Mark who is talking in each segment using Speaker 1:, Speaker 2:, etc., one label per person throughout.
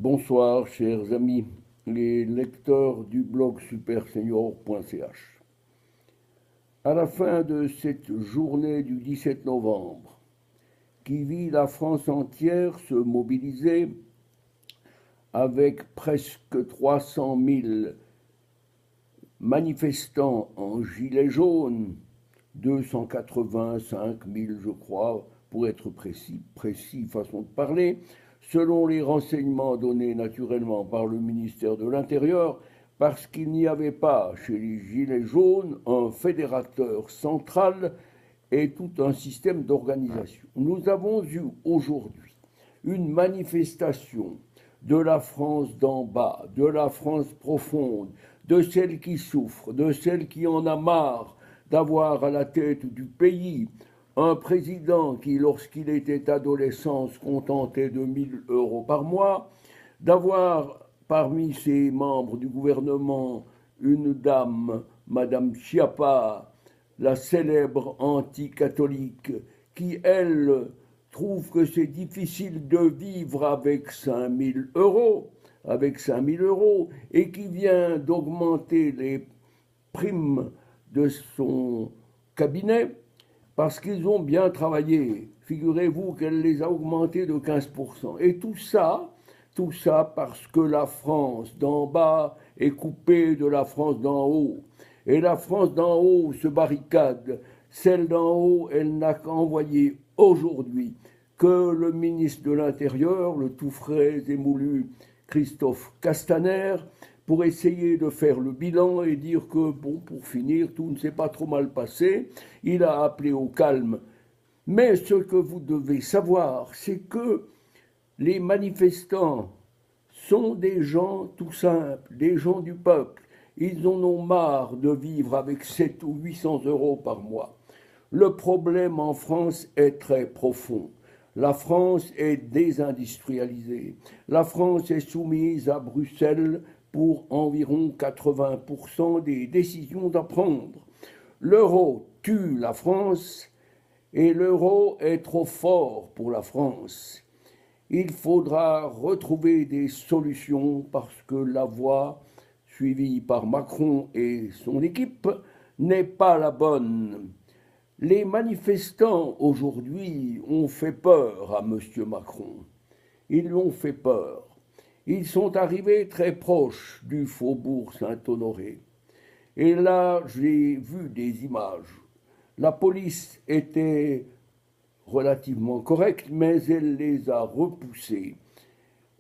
Speaker 1: Bonsoir, chers amis, les lecteurs du blog supersenior.ch. À la fin de cette journée du 17 novembre, qui vit la France entière se mobiliser avec presque 300 000 manifestants en gilets jaunes, 285 000 je crois, pour être précis, façon de parler, selon les renseignements donnés naturellement par le ministère de l'Intérieur, parce qu'il n'y avait pas chez les Gilets jaunes un fédérateur central et tout un système d'organisation. Nous avons eu aujourd'hui une manifestation de la France d'en bas, de la France profonde, de celle qui souffre, de celle qui en a marre d'avoir à la tête du pays un président qui, lorsqu'il était adolescent, se contentait de 1 000 € par mois, d'avoir parmi ses membres du gouvernement une dame, Madame Schiappa, la célèbre anti-catholique, qui, elle, trouve que c'est difficile de vivre avec 5 000 €, et qui vient d'augmenter les primes de son cabinet, parce qu'ils ont bien travaillé. Figurez-vous qu'elle les a augmentés de 15%. Et tout ça parce que la France d'en bas est coupée de la France d'en haut. Et la France d'en haut se barricade. Celle d'en haut, elle n'a qu'envoyé aujourd'hui que le ministre de l'Intérieur, le tout frais et moulu Christophe Castaner, pour essayer de faire le bilan et dire que, bon, pour finir, tout ne s'est pas trop mal passé. Il a appelé au calme. Mais ce que vous devez savoir, c'est que les manifestants sont des gens tout simples, des gens du peuple. Ils en ont marre de vivre avec 700 ou 800 € par mois. Le problème en France est très profond. La France est désindustrialisée. La France est soumise à Bruxelles pour environ 80% des décisions à prendre. L'euro tue la France et l'euro est trop fort pour la France. Il faudra retrouver des solutions parce que la voie suivie par Macron et son équipe n'est pas la bonne. Les manifestants aujourd'hui ont fait peur à M. Macron. Ils lui ont fait peur. Ils sont arrivés très proches du faubourg Saint-Honoré. Et là, j'ai vu des images. La police était relativement correcte, mais elle les a repoussés.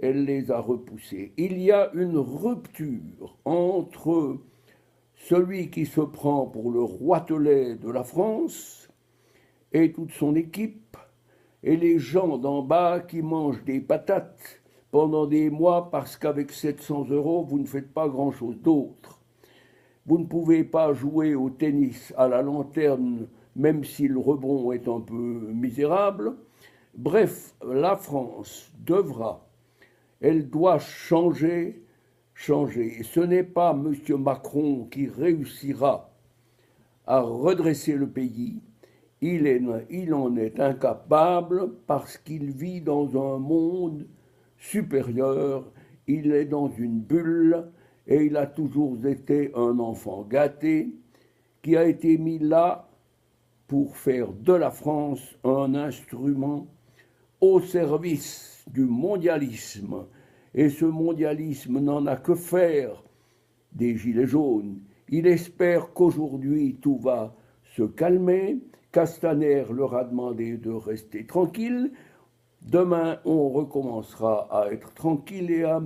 Speaker 1: Il y a une rupture entre celui qui se prend pour le roitelet de la France et toute son équipe, et les gens d'en bas qui mangent des patates pendant des mois parce qu'avec 700 €, vous ne faites pas grand-chose d'autre. Vous ne pouvez pas jouer au tennis à la lanterne, même si le rebond est un peu misérable. Bref, la France elle doit changer. Et ce n'est pas M. Macron qui réussira à redresser le pays. Il en est incapable parce qu'il vit dans un monde supérieur. Il est dans une bulle et il a toujours été un enfant gâté qui a été mis là pour faire de la France un instrument au service du mondialisme. Et ce mondialisme n'en a que faire des gilets jaunes. Il espère qu'aujourd'hui tout va se calmer. Castaner leur a demandé de rester tranquille. Demain, on recommencera à être tranquille et à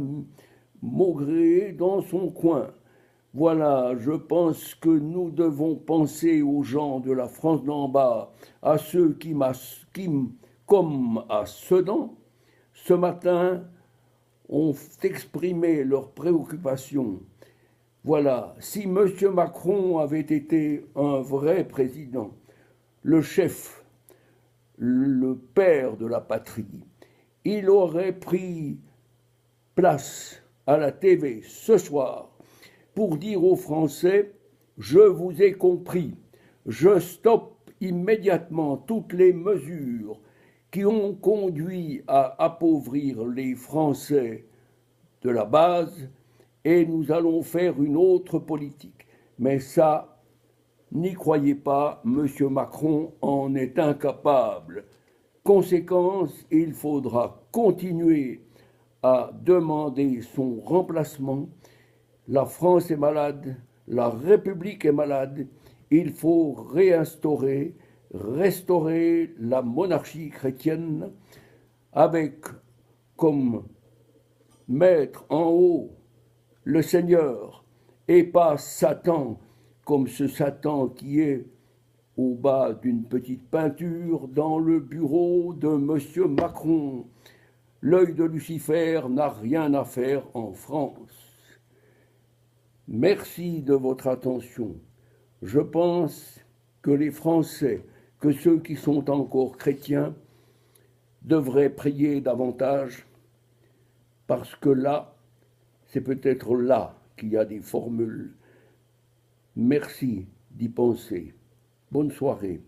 Speaker 1: maugréer dans son coin. Voilà, je pense que nous devons penser aux gens de la France d'en bas, à ceux qui comme à Sedan, ce matin, ont exprimé leurs préoccupations. Voilà, si M. Macron avait été un vrai président, le chef, le père de la patrie, il aurait pris place à la TV ce soir pour dire aux Français « Je vous ai compris, je stoppe immédiatement toutes les mesures qui ont conduit à appauvrir les Français de la base et nous allons faire une autre politique. Mais ça, n'y croyez pas, M. Macron en est incapable. Conséquence, il faudra continuer à demander son remplacement. La France est malade, la République est malade, il faut restaurer la monarchie chrétienne avec comme maître en haut le Seigneur et pas Satan, comme ce Satan qui est au bas d'une petite peinture dans le bureau de M. Macron. L'œil de Lucifer n'a rien à faire en France. Merci de votre attention. Je pense que les Français, que ceux qui sont encore chrétiens, devraient prier davantage, parce que là, c'est peut-être là qu'il y a des formules. Merci d'y penser. Bonne soirée.